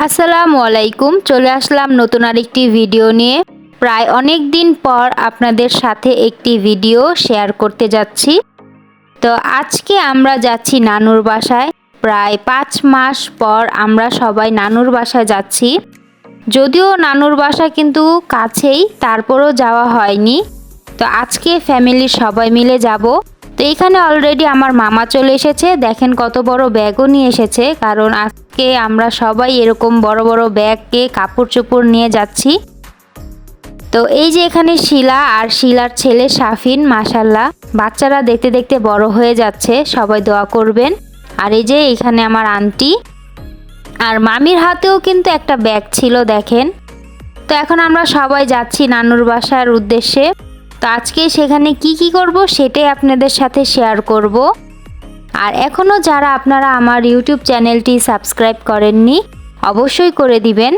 আসসালামু আলাইকুম। চলে আসলাম নতুন আরেকটি ভিডিও নিয়ে। প্রায় অনেক দিন পর আপনাদের সাথে একটি ভিডিও শেয়ার করতে যাচ্ছি। তো আজকে আমরা যাচ্ছি নানুর বাসায়। প্রায় 5 মাস পর আমরা সবাই নানুর বাসায় যাচ্ছি। যদিও নানুর বাসা কিন্তু কাছেই, তারপরও যাওয়া হয়নি। তো আজকে ফ্যামিলির সবাই মিলে যাব। তো এখানে অলরেডি আমার মামা চলে এসেছে। দেখেন কত বড় ব্যাগও নিয়ে এসেছে, কারণ আজকে আমরা সবাই এরকম বড় বড় ব্যাগকে কাপড় চোপড় নিয়ে যাচ্ছি। তো এই যে এখানে শিলা আর শিলার ছেলে শাফিন, মাশাল্লাহ বাচ্চারা দেখতে দেখতে বড় হয়ে যাচ্ছে, সবাই দোয়া করবেন। আর এই যে এখানে আমার আন্টি আর মামির হাতেও কিন্তু একটা ব্যাগ ছিল দেখেন। তো এখন আমরা সবাই যাচ্ছি নানুর বাসার উদ্দেশ্যে। তো আজকে সেখানে কি করব সেটাই আপনাদের সাথে শেয়ার করব। আর এখনও যারা আপনারা আমার ইউটিউব চ্যানেলটি সাবস্ক্রাইব করেননি, অবশ্যই করে দিবেন।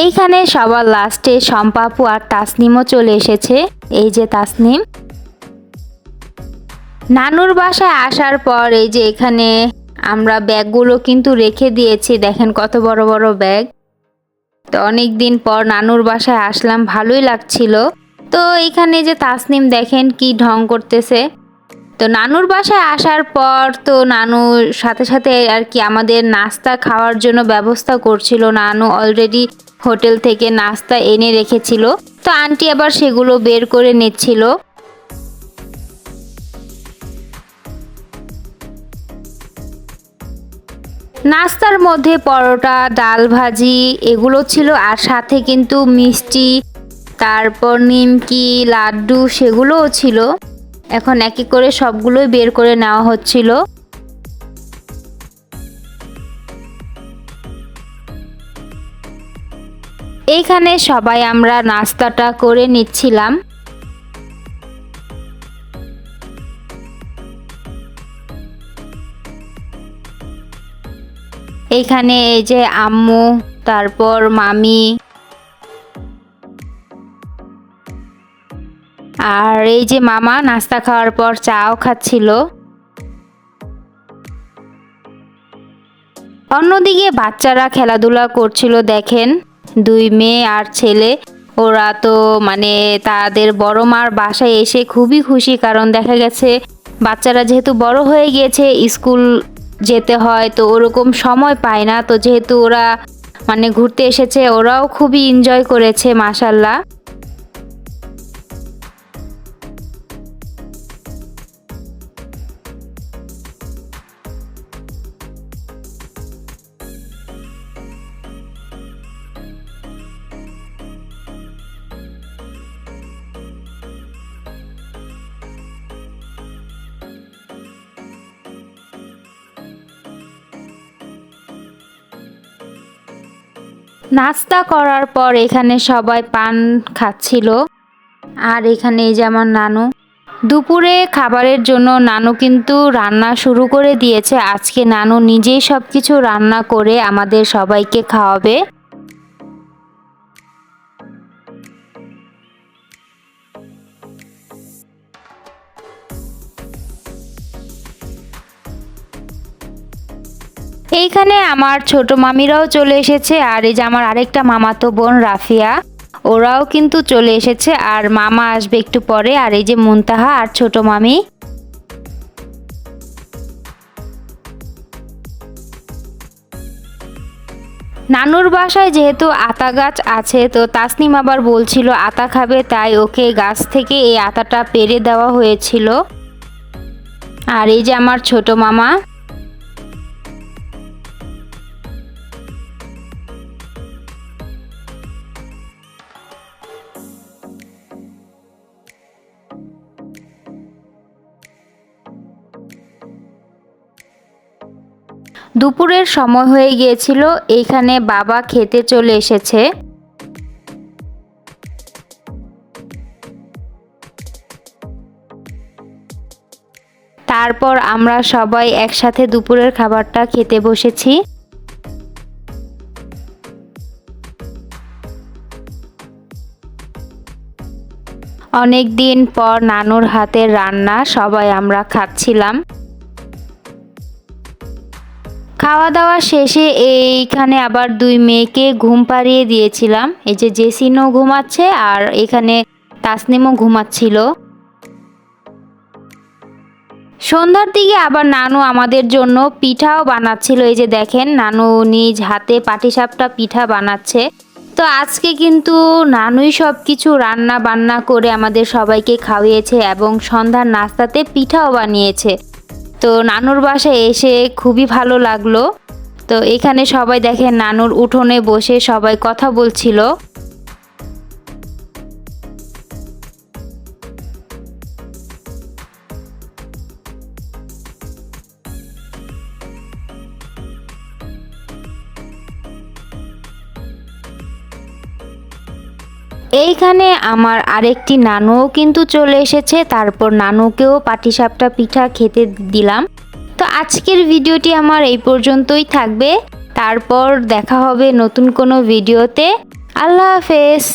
এইখানে সবার লাস্টে শম্পাপু আর তাসনিমও চলে এসেছে। এই যে তাসনিম। নানুর বাসায় আসার পর এই যে এখানে আমরা ব্যাগগুলো কিন্তু রেখে দিয়েছি, দেখেন কত বড় বড় ব্যাগ। তো অনেক দিন পর নানুর বাসায় আসলাম, ভালোই লাগছিল। তো এখানে যে তাসনিম দেখেন কি ঢং করতেছে। তো নানুর বাসায় আসার পর তো নানুর সাথে সাথে আর কি আমাদের নাস্তা খাওয়ার জন্য ব্যবস্থা করছিল। নানু অলরেডি হোটেল থেকে নাস্তা এনে রেখেছিল, তো আন্টি আবার সেগুলো বের করে নিচ্ছিল। নাস্তার মধ্যে পরোটা, ডাল ভাজি এগুলো ছিল, আর সাথে কিন্তু মিষ্টি, তারপর নিমকি, লাড্ডু সেগুলোও ছিল। এখন এক এক করে সবগুলোই বের করে নেওয়া হচ্ছিল। এইখানে সবাই আমরা নাস্তাটা করে নিচ্ছিলাম। এইখানে এই যে আম্মু, তারপর মামি আর এই যে মামা নাস্তা খাওয়ার পর চাও খাচ্ছিল। অন্যদিকে বাচ্চারা খেলাধুলা করছিল দেখেন, 2 মেয়ে আর ছেলে। ওরা তো মানে তাদের বড় মার বাসায় এসে খুবই খুশি, কারণ দেখা গেছে বাচ্চারা যেহেতু বড় হয়ে গিয়েছে, স্কুল যেতে হয়, তো ওরকম সময় পায় না। তো যেহেতু ওরা মানে ঘুরতে এসেছে, ওরাও খুবই এনজয় করেছে মাশাল্লাহ। নাস্তা করার পর এখানে সবাই পান খাচ্ছিল। আর এখানে এই যে আমার নানু, দুপুরে খাবারের জন্য নানু কিন্তু রান্না শুরু করে দিয়েছে। আজকে নানু নিজেই সব কিছু রান্না করে আমাদের সবাইকে খাওয়াবে। এইখানে আমার ছোট মামিরাও চলে এসেছে, আর এই যে আমার আরেকটা মামাতো বোন রাফিয়া, ওরাও কিন্তু চলে এসেছে। আর মামা আসবে একটু পরে। আর এই যে মুনতাহা আর ছোট মামি। নানুর বাসায় যেহেতু আতা গাছ আছে, তো তাসনিম আবার বলছিল আতা খাবে, তাই ওকে গাছ থেকে এই আতাটা পেড়ে দেওয়া হয়েছিল। আর এই যে আমার ছোট মামা। দুপুরের সময় হয়ে গিয়েছিল, এইখানে বাবা খেতে চলে এসেছে। তারপর আমরা সবাই একসাথে দুপুরের খাবারটা খেতে বসেছি। অনেক দিন পর নানুর হাতের রান্না সবাই আমরা খাচ্ছিলাম। খাওয়া দাওয়া শেষে এইখানে আবার দুই মেয়েকে ঘুম পাড়িয়ে দিয়েছিলাম। এই যে জেসিনও ঘুমাচ্ছে আর এখানে তাসনিমও ঘুমাচ্ছিল। সন্ধ্যার দিকে আবার নানু আমাদের জন্য পিঠাও বানাচ্ছিল। এই যে দেখেন নানু নিজ হাতে পাটিসাপটা পিঠা বানাচ্ছে। তো আজকে কিন্তু নানুই সব কিছু রান্না বান্না করে আমাদের সবাইকে খাওয়িয়েছে এবং সন্ধ্যার নাস্তাতে পিঠাও বানিয়েছে। তো নানুর বাসায় এসে খুবই ভালো লাগলো। তো এখানে সবাই দেখেন নানুর উঠোনে বসে সবাই কথা বলছিল। এইখানে আমার আরেকটি নানুও কিন্তু চলে এসেছে। তারপর নানুকেও পাটিসাপটা পিঠা খেতে দিলাম। তো আজকের ভিডিওটি আমার এই পর্যন্তই থাকবে। তারপর দেখা হবে নতুন কোনো ভিডিওতে। আল্লাহ হাফেজ।